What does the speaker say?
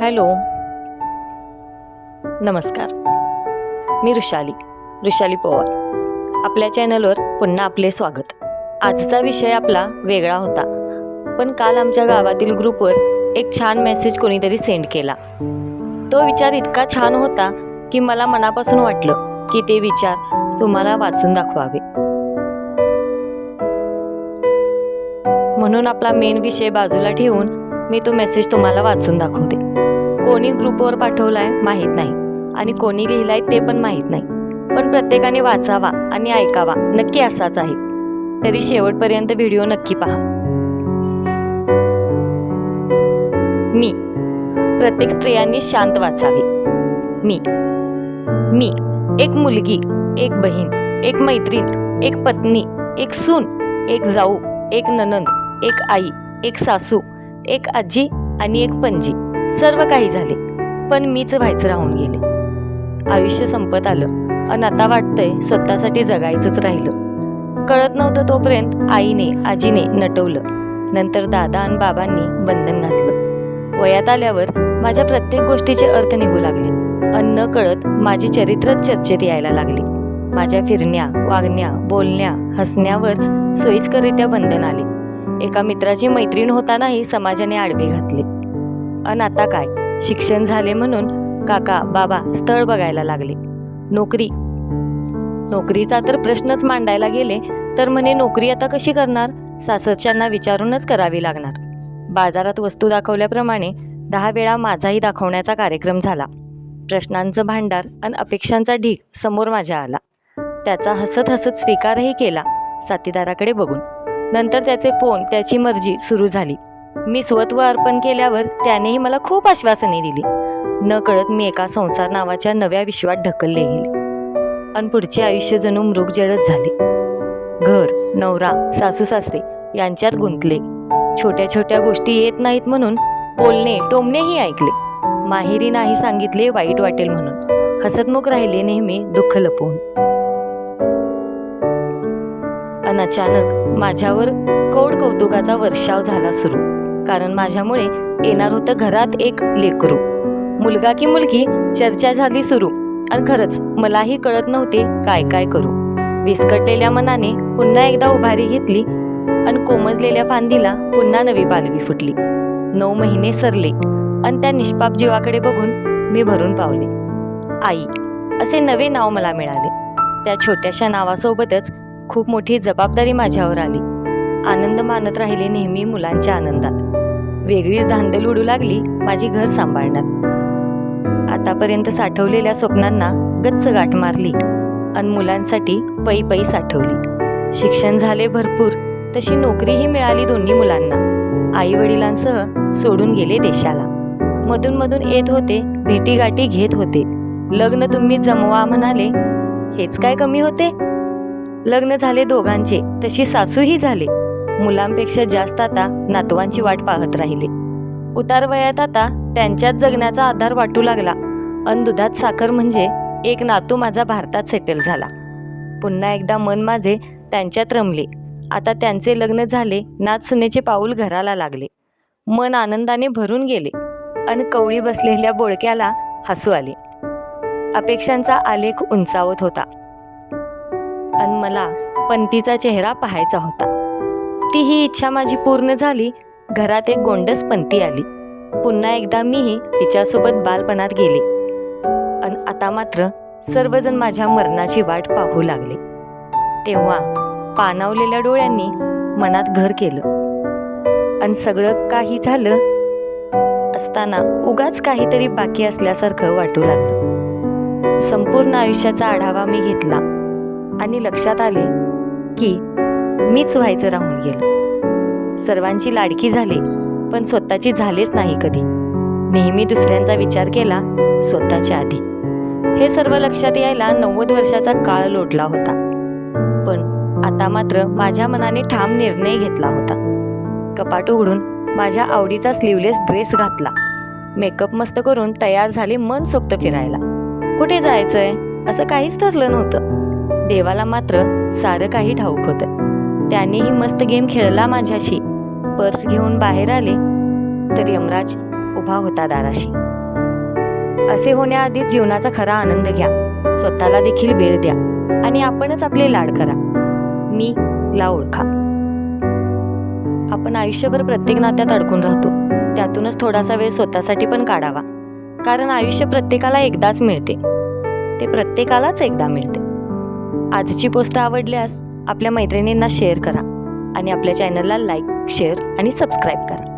Hello, नमस्कार. मी ऋषाली पवार. आपल्या चॅनलवर पुन्हा आपले स्वागत. आजचा विषय आपला वेगळा होता, पण काल आमच्या गावातील ग्रुपवर एक छान मेसेज कोणीतरी सेंड केला. तो विचार इतका छान होता की मला मनापासून वाटलं की ते विचार तुम्हाला वाचून दाखवावे. म्हणून आपला मेन विषय बाजूला ठेवून मी तो मेसेज तुम्हाला वाचून दाखवते. कोणी ग्रुपवर पाठवलाय माहीत नाही आणि कोणी लिहिलाय ते पण माहीत नाही, पण प्रत्येकाने वाचावा आणि ऐकावा नक्की असाच आहे. तरी शेवटपर्यंत व्हिडिओ नक्की पहा. मी प्रत्येक स्त्रियांनी शांत वाचावी. मी एक मुलगी, एक बहीण, एक मैत्रीण, एक पत्नी, एक सून, एक जाऊ, एक नणंद, एक आई, एक सासू, एक आजी आणि एक पणजी. सर्व काही झाले, पण मीच व्हायचं राहून गेले. आयुष्य संपत आलं आणि आता वाटतंय स्वतःसाठी जगायचंच राहिलं. कळत नव्हतं तोपर्यंत आईने आजीने नटवलं, नंतर दादा आणि बाबांनी बंधन घातलं. वयात आल्यावर माझ्या प्रत्येक गोष्टीचे अर्थ निघू लागले आणि न कळत माझी चरित्रच चर्चेत यायला लागली. माझ्या फिरण्या, वागण्या, बोलण्या, हसण्यावर सोयीस्कररित्या बंधन आले. एका मित्राची मैत्रीण होतानाही समाजाने आडवे घातले. आणि आता काय, शिक्षण झाले म्हणून काका बाबा स्थळ बघायला लागले. नोकरीचा तर प्रश्नच मांडायला गेले तर म्हणे नोकरी आता कशी करणार, सासरच्यांना विचारूनच करावी लागणार. बाजारात वस्तू दाखवल्याप्रमाणे 10 वेळा माझाही दाखवण्याचा कार्यक्रम झाला. प्रश्नांचं भांडार आणि अपेक्षांचा ढीग समोर माझ्या आला. त्याचा हसत हसत स्वीकारही केला साथीदाराकडे बघून. नंतर त्याचे फोन, त्याची मर्जी सुरू झाली. मी स्वत्व अर्पण केल्यावर त्यानेही मला खूप आश्वासने दिली. न कळत मी एका संसार नावाच्या नव्या विश्वात ढकलले गेले आणि पुढचे आयुष्य जणू मृगजळच झाले. घर, नवरा, सासू सासरे यांच्यात गुंतले. छोट्या छोट्या गोष्टी येत नाहीत म्हणून बोलणे टोमणेही ऐकले. माहेरी नाही सांगितले वाईट वाटेल म्हणून हसतमुख राहिले नेहमी दुःख लपवून. आणि अचानक माझ्यावर कौड कौतुकाचा वर्षाव झाला सुरू. कारण माझ्यामुळे येणार होतं घरात एक लेकरू. मुलगा की मुलगी चर्चा झाली सुरू. आणि खरंच मलाही कळत नव्हते काय काय करू. विस्कटलेल्या मनाने पुन्हा एकदा उभारी घेतली आणि कोमजलेल्या फांदीला पुन्हा नवी पालवी फुटली. 9 महिने सरले आणि त्या निष्पाप जीवाकडे बघून मी भरून पावले. आई असे नवे नाव मला मिळाले. त्या छोट्याशा नावासोबतच खूप मोठी जबाबदारी माझ्यावर आली. आनंद मानत राहिले नेहमी मुलांच्या आनंदात. वेगळीच धांदल उडू लागली माझी घर सांभाळण्यात. आतापर्यंत साठवलेल्या स्वप्नांना गच्च गाठ मारली आणि मुलांसाठी पै पै साठवली. शिक्षण झाले भरपूर, तशी नोकरीही मिळाली दोन्ही मुलांना. आई वडिलांसह सोडून गेले देशाला. मधून मधून येत होते, भेटीगाठी घेत होते. लग्न तुम्ही जमवा म्हणाले, हेच काय कमी होते. लग्न झाले दोघांचे, तशी सासूही झाले. मुलांपेक्षा जास्त आता नातवांची वाट पाहत राहिले. उतार वयात आता त्यांच्यात जगण्याचा आधार वाटू लागला. अन दुधात साखर म्हणजे एक नातू माझा भारतात सेटल झाला. पुन्हा एकदा मन माझे त्यांच्यात रमले. आता त्यांचे लग्न झाले, नात सुनेचे पाऊल घराला लागले. मन आनंदाने भरून गेले आणि कवळी बसलेल्या बोळक्याला हसू आले. अपेक्षांचा आलेख उंचावत होता आणि मला पंतीचा चेहरा पाहायचा होता. ती ही इच्छा माझी पूर्ण झाली. घरात एक गोंडस पंती आली. पुन्हा एकदा मीही तिच्यासोबत बालपणात गेले. आणि आता मात्र सर्वजण माझ्या मरणाची वाट पाहू लागले. तेव्हा पाणावलेल्या डोळ्यांनी मनात घर केलं आणि सगळं काही झालं असताना उगाच काहीतरी बाकी असल्यासारखं वाटू लागलं. संपूर्ण आयुष्याचा आढावा मी घेतला आणि लक्षात आले की मीच व्हायचं राहून गेलो. सर्वांची लाडकी झाले, पण स्वतःची झालेच नाही कधी. नेहमी दुसऱ्यांचा विचार केला स्वतःच्या आधी. हे सर्व लक्षात यायला 90 वर्षाचा काळ लोटला होता. पण आता मात्र माझ्या मनाने ठाम निर्णय घेतला होता. कपाट उघडून माझ्या आवडीचा स्लीवलेस ड्रेस घातला. मेकअप मस्त करून तयार झाले मनसोक्त फिरायला. कुठे जायचंय असं काहीच ठरलं नव्हतं. देवाला मात्र सारं काही ठाऊक होतं. त्यानेही मस्त गेम खेळला माझ्याशी. पर्स घेऊन बाहेर आले तर यमराज उभा होता दाराशी. असे होण्याआधीच जीवनाचा खरा आनंद घ्या, स्वतःला देखील वेळ द्या आणि आपणच आपले लाड करा. मी ला ओळखा. आपण आयुष्यभर प्रत्येक नात्यात अडकून राहतो. त्यातूनच थोडासा वेळ स्वतःसाठी पण काढावा. कारण आयुष्य प्रत्येकाला एकदाच मिळते. ते प्रत्येकालाच एकदा मिळते. आजची पोस्ट आवडल्यास आपल्या मैत्रिणींना शेअर करा आणि आपल्या चॅनलला लाईक, शेअर आणि सबस्क्राईब करा.